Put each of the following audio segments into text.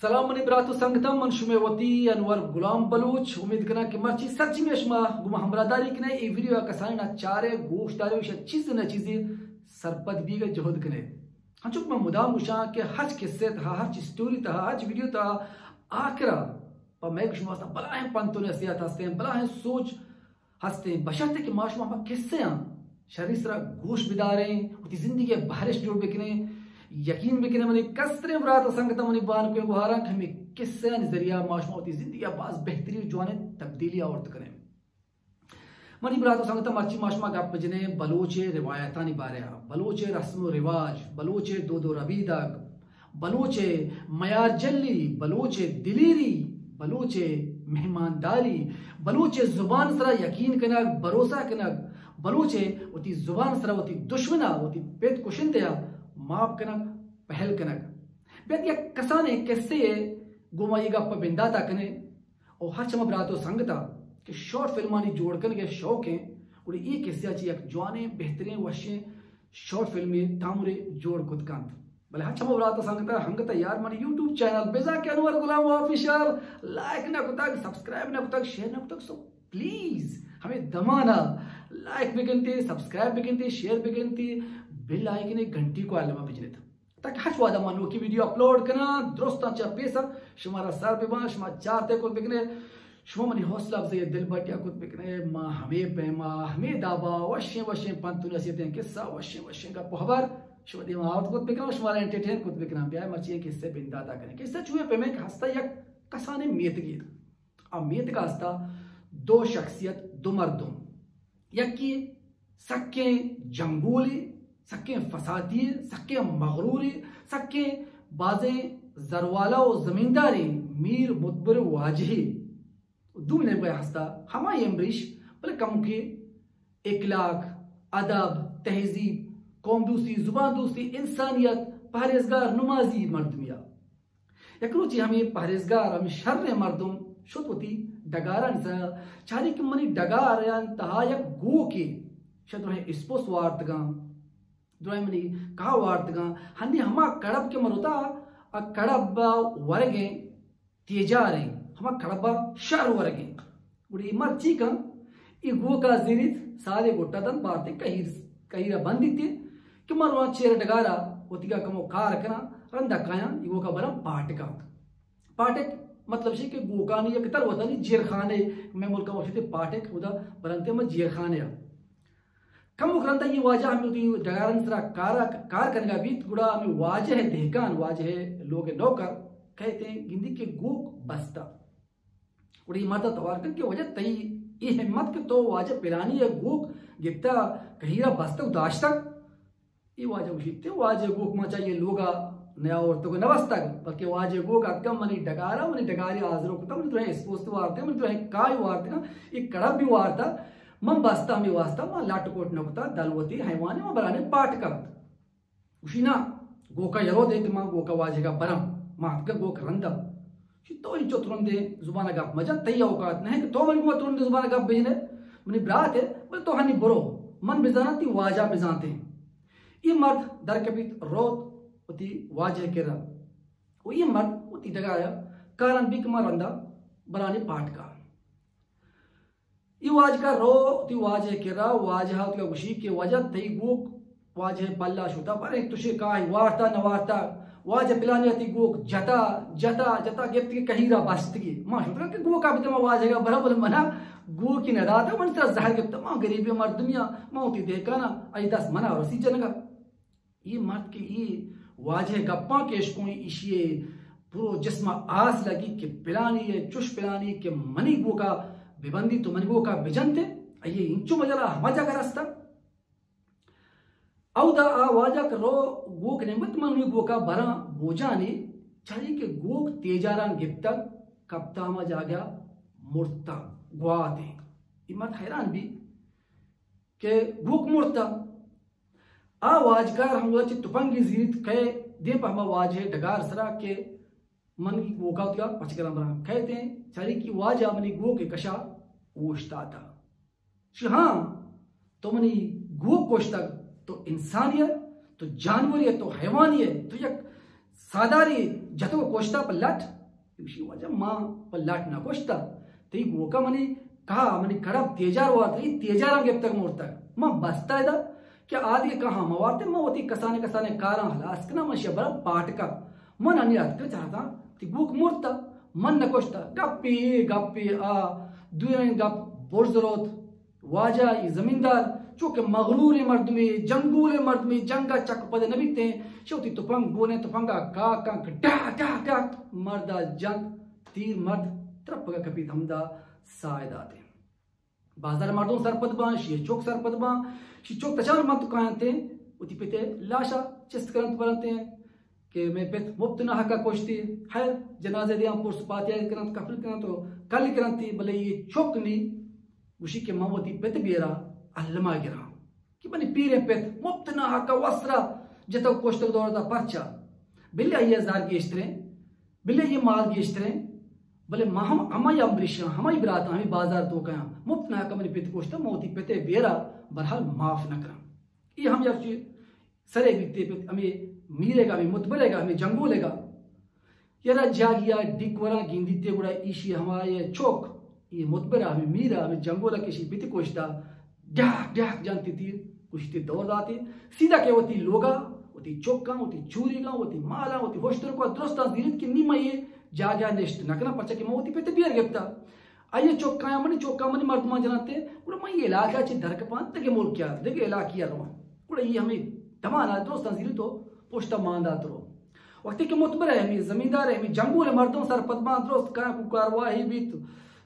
सलाम मनी ब्रातु संगतम मनशुमेवती अनवर गुलाम बलूच उम्मीद करना कि मर्ची सच्ची में अशमा गुमा हमरादारी कने एक वीडियो कसाई ना चारे गोश्त दारे विश चीज न चीजें सरपद भी के जहद कने हचुक में मुदाम उशा के हज किस्से था हज स्टोरी था हज वीडियो था आखरा पर मैं कुछ मस्ता बला है पंतो ने सिया था हंसते हैं बला है सोच हंसते हैं बशर्ते कि माशमा में किस्से हैं शरीर सरा गोश्त बिदारे उती जिंदगी के बारिश जोड़ बिकने यकीन बिकने मनी कसरे ब्रात संगतम मनी बान को गुहारा हमें किस्से नजरिया माशमा होती जिंदगी बाज बेहतरीन जवाने तब्दीली औरत करें मनी ब्रात संगतम अच्छी माशमा गप जने बलोचे रिवायता निबारया बलोचे रस्म रिवाज बलोचे दो रबीदा बलोचे मयार जल्ली बलोचे दिलीरी बलोचे मेहमानदारी बलोचे जुबान सरा यकीन कनक भरोसा कनक बलोचे उती जुबान सरा उती दुश्मना उती पेट कुशिंदया माफ कनक पहल कनक बेत या कसाने कैसे गुमाई गप बिंदाता कने और हर चम ब्रातो संगता कि शॉर्ट फिल्मानी जोड़ कन के शौक हैं और ये किस्सा ची एक जवाने बेहतरीन वशे शॉर्ट फिल्मी तामुरे जोड़ कुदकांत भले हर चम ब्रातो संगता हंगता यार मन यूट्यूब चैनल बेजा के अनवर गुलाम ऑफिशियल लाइक ना कुतक सब्सक्राइब ना कुतक शेयर ना कुतक सो प्लीज हमें दमाना लाइक बिगनती सब्सक्राइब बिगनती शेयर बिगनती बिल आइकन एक घंटी को आलमा भेजने था ताकि हर वादा मानो की वीडियो अपलोड करना दोस्तांच्या पेसर शुमारा सर पे शुमा चारते को बिकने शुमा मनी हौसला अफजाई दिल बटिया को बिकने माँ हमें पेमा हमें दाबा वशे वशे पंतु नसीहतें किस्सा वशे वशे का पोहबर शुमा दिमाग आवत को बिकना शुमारा एंटरटेन को बिकना ब्याह मर्ची किस्से बिंदाता करें किस्सा चुए पे में हंसता या कसाने मेतगी अब मेत का हंसता दो शख्सियत दो मर्दों यकी सक्के जंगूली सक्के फसादी सक्के मगरूरी सक्के बाजे जरवाला और जमींदारी मीर मुतबर वाजही दुमने पे हंसता हमारे अम्बरीश बोले कम के इखलाक अदब तहजीब कौम दूसरी जुबान दूसरी इंसानियत परहेजगार नमाजी मर्दमिया यकरोची हमें परहेजगार हमें शर्र मर्दम शुद्ध होती डगारन सा चारी की मनी डगार या तहायक गो के शत्रु है स्पोस वार्तगा दुरायमनी कहा वार्तगा हन्नी हमा कड़ब के मरुता आ कड़ब वरगे तेजारे हमा कड़ब शर वरगे उड़ी मर्ची का इगो का जिरित सारे गोटादन बाते कहीरा बंदिते कि मरवा चेर डगारा ओतिका कमो कार कना रंदा काया इगो का बरम पाटका पाटक मतलब से कि गोकानी या कितर होता नहीं जेरखाने मैं मुल्का वशते पाटक उदा बरंते में जेरखाने कम उकरंदा ये वाजा हमें उदी डगारन सरा कार करने का बीत गुड़ा हमें वाजे है देहकान वाजे है लोग नौकर कहते हैं गिंदी के गोक बस्ता उड़ी माता तवार कर के वजह तई ये हिम्मत के तो वाजे पिलानी है गोक गिफ्ता कहीरा बस्ता उदाश तक ये वाजे उशीते वाजे गोक मा चाहिए लोगा नया औरतों को नवस्तक बल्कि वाजे गोक अतकम मनी डगारा मनी डगारी आजरो को तब तो है स्पोस्ट वारते मन तो है काय वारते ना एक कड़ब भी वारता मम बस्ता में वास्ता मा लाटकोट नकुता दलवती हैवाने मा बराने पाट का उशीना गोका यरो दे मा गोका वाजेगा बरम मात का गोक रंदा तो ही तुरंत दे जुबान गप मजा तई औकात नहीं तो मन को तुरंत जुबान गप बेजने मनी ब्रात है बोले तो हनी बरो मन बिजाना ती वाजा बिजाते ये मर्द दर के बीत रोत उती वाजे केरा वो ये मर्द उती डगाया कारण बिक मा रंदा बराने पाट का ये वाज का रो ती वाज है केरा वाज हा तो खुशी के वजह तई गोक वाज है पल्ला शुता पर तुशे काय वार्ता न वार्ता वाज पिलाने ती गोक जता जता जता गेत के कहीरा बस्तगी मां शुता के गोका भी तमा वाज है बराबर मना गो की नदाता मन से जहर के तमा गरीबी मर्दमिया मौती देखा ना आई 10 मना रसी जनगा ये मर्द के ये वाज है गप्पा केश कोई इशिए पूरो जिस्म आस लगी कि पिलानी है चुश पिलानी के मनी गोका विबंदी तो मनगो का बिजनते ये इंचु मजला हमाजा का रास्ता औदा आवाजा करो गोक ने मत मन गो का बरा बोजाने चारी के गोक तेजारान गिफ्ता कप्ता मा जा गया मुर्ता ग्वाते इमत हैरान भी के गोक मुर्ता आवाजकार हम लोग तुपंगी जीरित कहे दे पा आवाज है डगार सरा के मन की गोका क्या पचकरम रहा कहते हैं चारी की वाजा मनी गो के कशा ओशता था हाँ तो मनी गो कोश तक तो इंसानियत तो जानवरियत तो हैवानियत तो यक सादारी जतो कोष्टा पल्लाट इशी वजह मां पल्लाट ना कोष्टा ते गोका मनी कहा मनी खड़ब तेजार हुआ ती तेजारा गेप तक मोरता मां बसता है क्या आदि कहा मवारते मां होती कसाने कसाने कारा हलास्कना मशिया बरा पाटका मन अन्य अत्क चाहता ती गोक मोरता मन न कोष्टा गप्पी गप्पी आ दुयन गप बोर्जरोत वाजा ये जमींदार चूंकि मगरूर मर्द में जंगूल मर्द में जंगा चक पद नबीते शोती तुपंग बोने तुपंगा का डा डा डा मर्दा जंग तीर मर्द तरफ का कपी हमदा सायद आते बाजार मर्दों सरपद बा शी चौक सरपद बा शी चौक तचार मत कहते उती पिते लाशा चिस्त करंत बनते हैं कि मैं पेत मुफ्त ना हका कोश्ती है जनाजे दिया पुरस पातिया करंत कफल करंत तो कल करंती भले ये चौकनी उसी के मावती पेत बेरा अल्लमा गिरा कि बनी पीरे पेत मुफ्त ना हका वस्त्रा जतो कोष्टक दौरदा पर्चा बिल्ले ये जार के इस्त्रे बिल्ले ये माल के इस्त्रे भले हम हमारी अम्बरीशा हमारी बरात हमें बाजार तो कहा मुफ्त ना हका मनी पेत कोष्टा मोती पेते बेरा बरहाल माफ न करा ये हम जब सरे बिकते पेत हमें मीरेगा हमें मुतबरेगा हमें जंगोलेगा यरा जागिया डिकवरा गिंदीते गुड़ा ईशी हमारे चौक ये मुतबरा हमें मीरा हमें जंगोला किसी पिति कोष्टा डाक डाक जानती थी कुछ दौड़ आती सीधा क्या होती लोगा होती चौका होती चूरीगा होती माला होती होस्टर को दोस्ता जीरित की नीमा ये जागा नेस्ट नकना पचा की मोती पेते बियर गेप्ता आइए चौका मनी मर्दमा जनाते गुड़ा मैं ये इलाका ची धरक पान तक मोल क्या देखे इलाकिया रहा गुड़ा ये हमें तमाना दोस्ता जीरित तो पोस्टा मांदा तो वक्त के मुतबर है हमें जमींदार है हमें जंगूल मर्दों सर पदमा दोस्त का कुकारवा ही भी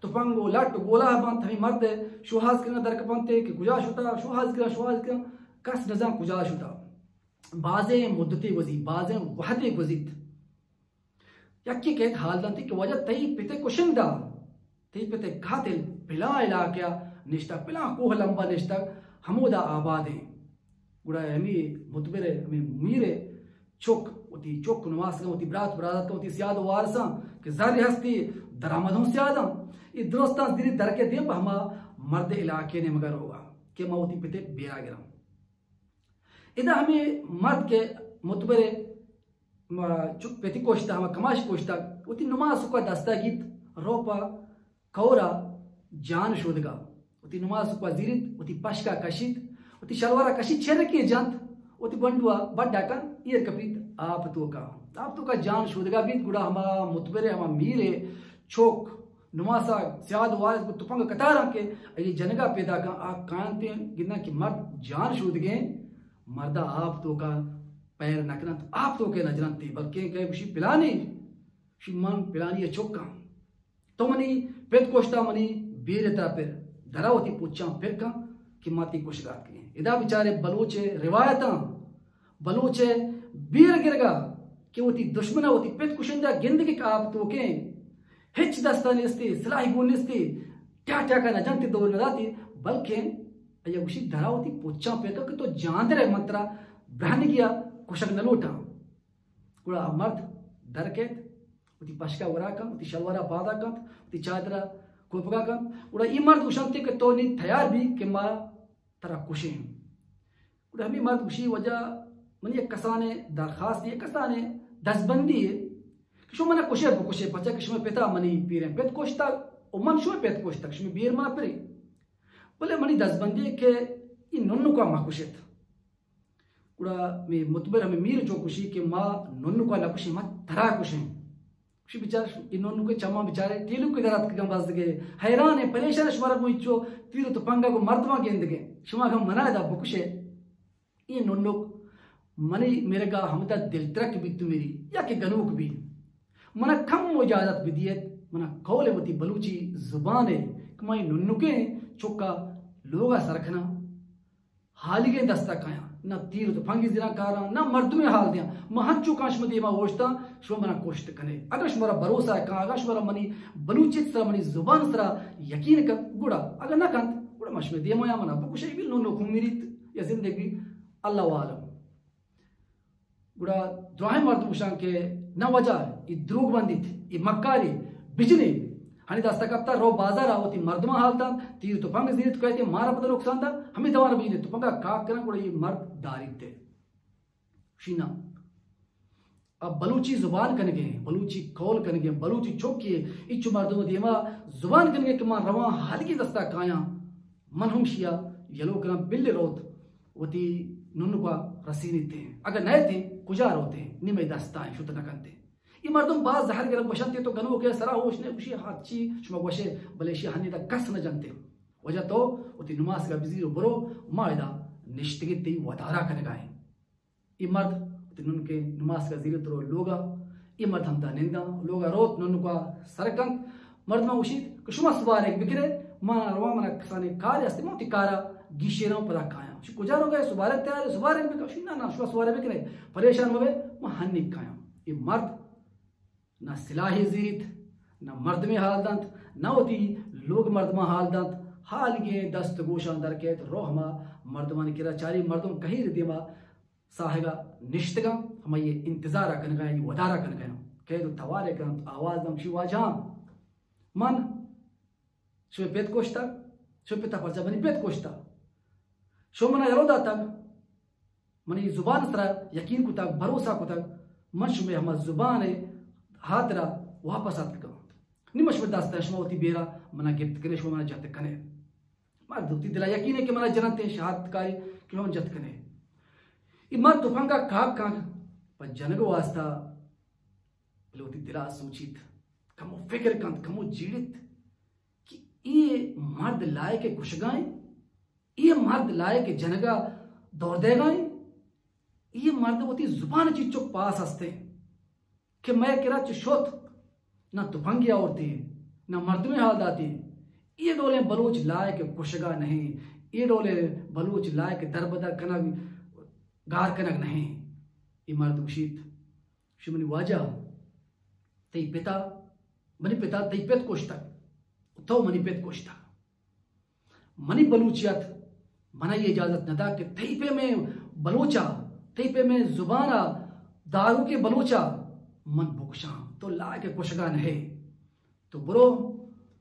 तो पंगो लट गोला बांध हमें मर्द शुहाज करना दरक पानते कि गुजाश होता शुहाज करा कस नजा गुजाश होता बाजे मुद्दते वजी बाजे वहदे वजीत यक्की के हाल दंती कि वजह तई पिते कुशिंदा तई पिते घातिल पिला इलाका निष्ठा पिला कोह लंबा निष्ठा हमोदा आबाद है गुड़ा हमें मुतबरे हमें मीरे चौक होती चौक नवास का होती बरात बरात का होती सियाद वारसा कि जारी हस्ती दरामदों सियादा ये दोस्ता दिरी दर के दे हम मर्द इलाके ने मगर होगा कि मैं होती पिते बेरा गिरा इधर हमें मर्द के मुतबरे चुप पेती कोश्ता हम कमाश कोश्ता होती नुमाज का दस्ता गीत रोपा कौरा जान शोधगा होती नुमाज का जीरित होती पशका कशित होती शलवारा कशी छेर के जंत होती बंडुआ बड्डा का ईयर कपीत आप तो का जान शोधगा बीत गुड़ा हमा मुतबरे हमा मीरे चौक नुमासा सियाद वारिस को तुपंग कतारा के ये जनगा पैदा का आ कांते गिना कि मर्द जान शोध गए मर्दा आप तो का पैर नकना तो आप तो के नजरंती बल्कि गए उसी पिलानी शिमान पिलानी ये चौका तो मनी पेट कोष्टा मनी बीर ता फिर धरा होती पूछा फिर का कि माती कोशगात की इदा बेचारे बलूचे रिवायता बलूचे बीर गिरगा कि होती दुश्मना होती पेट कुशिंदा गिंदगी का आप तो के हिच दस्तानी इसती सलाही गुण इसती क्या क्या का न जानती दौर में जाती बल्कि ये उसी धरा होती पूछा पे कि तो जान रहे मंत्रा ब्रहण किया कुशक न लूटा गुड़ा मर्द दर के उती पशका वरा का उती शलवारा बादा का उती चादरा कोपगा का गुड़ा ई मर्द उशंते के तो नी तैयार भी कि मा तरा कुशे गुड़ा हमें मर्द उसी वजह मन ये कसाने दरखास्त ये कसाने दसबंदी है शो मना कुशे पचा किशमे पेता मनी पीरे पेत कोष्टा उमन शो पेत कोष्टा किशमे बीर मना परे बोले मनी दसबंदी के इन नन्नु का मा कुशेत कुड़ा में मुतबर हमें मीर जो कुशी के माँ नन्नु का ना कुशी मा तरा कुशे कुशी बिचार इन नन्नु के चम्मा बिचारे टीलू के दरात के बस गए हैरान है परेशान शमरक मुइचो तीर तो पंगा को मर्दमा गेंद के शुमा हम मना दा बुकुशे ये नन्नु मनी मेरे का हमदा दिल तरक भी तू मेरी या के गनूक भी मना कम इजाजत विदियत मना कौले मती बलूची जुबान है कमाई नुन्नुके चौका लोगा सरखना हाली के दस्ता काया ना तीर तो फंगी जिना कारा ना मर्द में हाल दिया महच्चू काश में देमा होशता शो मना कोष्ट कने अगर शमरा भरोसा है का अगर शमरा मनी बलूचित सरा मनी जुबान सरा यकीन कर गुड़ा अगर ना कंत गुड़ा मश में देमा या मना कुछ भी नुन्नु खुमिरित या जिंदगी अल्लाह वालम गुड़ा द्रोह मर्द मुशां के न वजह ये द्रोग बंदित ये मक्कारी बिजली हनी दस्ता कप्ता रो बाजार आवती मर्दमा हालता तीर तो पंग जीत कहते मारा पता नुकसान था हमें दवार बिजली तो पंगा काक करना कोड़ा ये मर्द दारित थे शीना अब बलूची जुबान कन गए बलूची कौल कन गए बलूची चौके इच्छु मर्दों दिमा जुबान कन गए कि मां रवा हाल की दस्ता काया मन हम शिया यलो कना बिल्ले रोत वती नुनु का रसीनी थे अगर नए थे कुजार होते निमे दस्ता शुद्ध न करते ये मर्दों बाज जहर गरम बशंते तो गनो के सरा होश ने खुशी हाची शुमा वशे बलेशी हनी दा कस न जानते वजह तो वती नमाज का बिजी बरो मायदा निश्चित वदारा कन गाए ये मर्द तिनुन के नमाज का जीरत रो लोगा ये मर्द हमदा निंदा लोगा रोत नुनु का सरकंत मर्द मा उशीत कुशुमा सवार एक बिकरे माना रवा मना कसाने कार्य अस्ते मोती कारा गिशेरों पदा काया शु कुजारो गए सुबारे तैयार सुबारे में कशी ना शु सुबारे बिकरे परेशान होवे महन्नी काया ये मर्द ना सिलाही जीत ना मर्द में हाल दंत ना होती लोग मर्द में हाल दंत हाल के दस्त गोशा अंदर के रोहमा मर्दमान किराचारी मर्दों कहीं दिमा साहेगा निश्तगा हम ये इंतजार कन गए वदारा कन गए कह तो तवारे कर आवाज दम शिवा जा मन शो पेट कोष्टा शो पिता परजा बनी पेट कोष्टा शो मना यरोदा तक मनी जुबान सरा यकीन को तक भरोसा को तक मन शो में हम जुबान है हाथरा वापस आत का निमश में दास्ता शमोती बेरा मना गिफ्ट करे शो मना जत कने मार दुती दिला यकीन है कि मना जनते शहादतकारी कि हम जत कने इमर तुफंगा काक काक पर जनग वास्ता लोती दिला सूचित कमो फिक्र कंत कमो जीड़ित कि ये मर्द लाए के कुशगाएं ये मर्द लाए के जनगा दौड़ देगाएं ये मर्द होती जुबान चिच्चो पास हंसते कि मैं किरा चुशोत ना तुफंगिया होती ना मर्द में हाल दाती ये डोले बलूच लाए के कुशगा नहीं ये डोले बलूच लाए के दरबदर कना गार कनक नहीं इमर्द उशीत शुमनी वाजा तई पिता मनी पिता तई पेत कोष्टा तो मनी पेत कोष्टा मनी बलूचियत मना ये इजाजत नदा कि तई पे में बलूचा तई पे में जुबाना दारू के बलूचा मन भुक्षा तो ला के कुशगा नहीं तो बुरो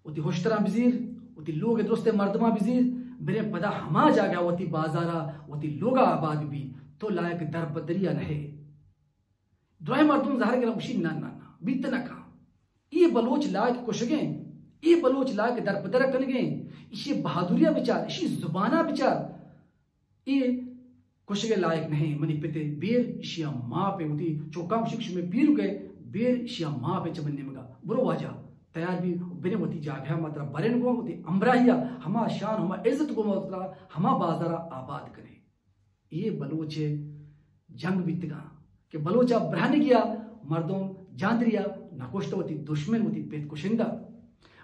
उती होशतरा बिजीर उती लोग दोस्ते मर्दमा बिजीर मेरे पदा हमा जा गया वती बाजारा वती लोगा आबाद भी तो लायक दर बदरिया नहीं द्वाय मर्दों जहर के उशी ना ना ना बीत ना का ये बलोच लायक कुशगे ये बलोच लायक दर बदर कन गए इसी बहादुरिया विचार इसी जुबाना विचार ये कुशगे लायक नहीं मनी पिते बेर इशिया माँ पे होती चौकाम शिक्ष में पीर गए बेर इशिया माँ पे चबन्ने मगा बुरो वाजा तैयार भी बिने होती जागया मात्रा बरेन गो होती अम्ब्राहिया हमा शान हमा इज्जत गो मात्रा हमा बाजारा आबाद करे ये बलोचे जंग बीतगा कि बलोचा ब्रहन किया मर्दों जांदरिया नकोष्ट होती दुश्मन होती पेट कुशिंदा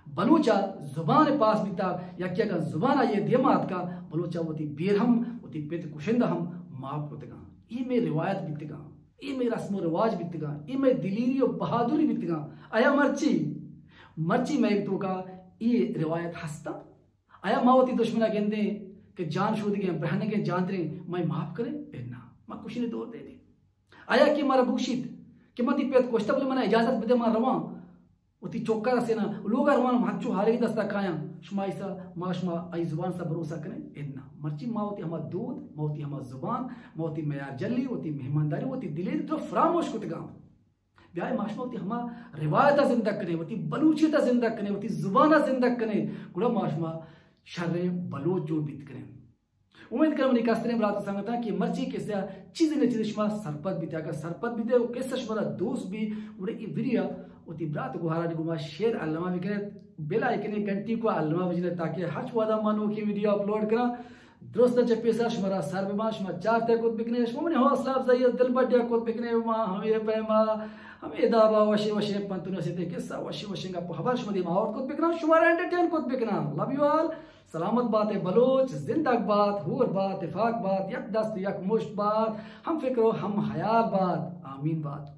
बलोचा जुबान पास बीता या क्या का जुबान ये दिमाग का बलोचा होती बेरहम होती पेट कुशिंदा हम माफ करतेगा ये में रिवायत बीतगा ये में रस्म रिवाज बीतगा ये में दिलीरी और बहादुरी बीतगा आया मर्ची मर्ची में तो का ये रिवायत हंसता आया मावती दुश्मना गेंदे कि जान शोध के बहन के जानते मैं माफ करे बेना मैं कुछ नहीं तोड़ दे दी आया कि मारा भूषित कि मत पेट कोष्टा बोले मना इजाजत बदे मार रवा उती चौका रसे ना लोग रवा हाचू हारे दस्ता काया शुमाइसा माशमा आई जुबान सा भरोसा करे इतना मर्ची मावती हमा दूध मावती हमा जुबान मावती मैयार जल्ली होती मेहमानदारी होती दिलेरी तो फरामोश कुत गांव ब्याह माशमा होती हमा रिवायत जिंदा करे होती बलूचियत जिंदा करे होती जुबाना जिंदा करे गुड़ा माशमा शर्रे बलोच जो बीत करें उम्मीद कर मनी कास्ते ने बलाता संगता कि मर्जी कैसे चीज ने चीज शमा सरपत बीता का सरपत बीते वो कैसे शमारा दोस्त भी उड़े ई वीडियो उती ब्रात को हारा गुमा शेयर अल्लामा भी करे बेल आइकन घंटी को अल्लामा बजने ताकि हर वादा मानो की वीडियो अपलोड करा दोस्त जब पैसा शमारा सर बेमा शमा चार ते को बिकने शमा ने हौसला अफजाई दिल बड्या को बिकने मा हम ये पैमा हम ये दावा वशे वशे पंतुने से किस्सा वशे वशेगा हबर शमा दी माहौल को बिकना शुमारा एंटरटेन को बिकना लव यू ऑल सलामत बात है बलोच जिंदाक बात हुर बात इफाक बात यक दस्त यक मुश्त बात हम फिक्रो हम हयाल बात आमीन बात।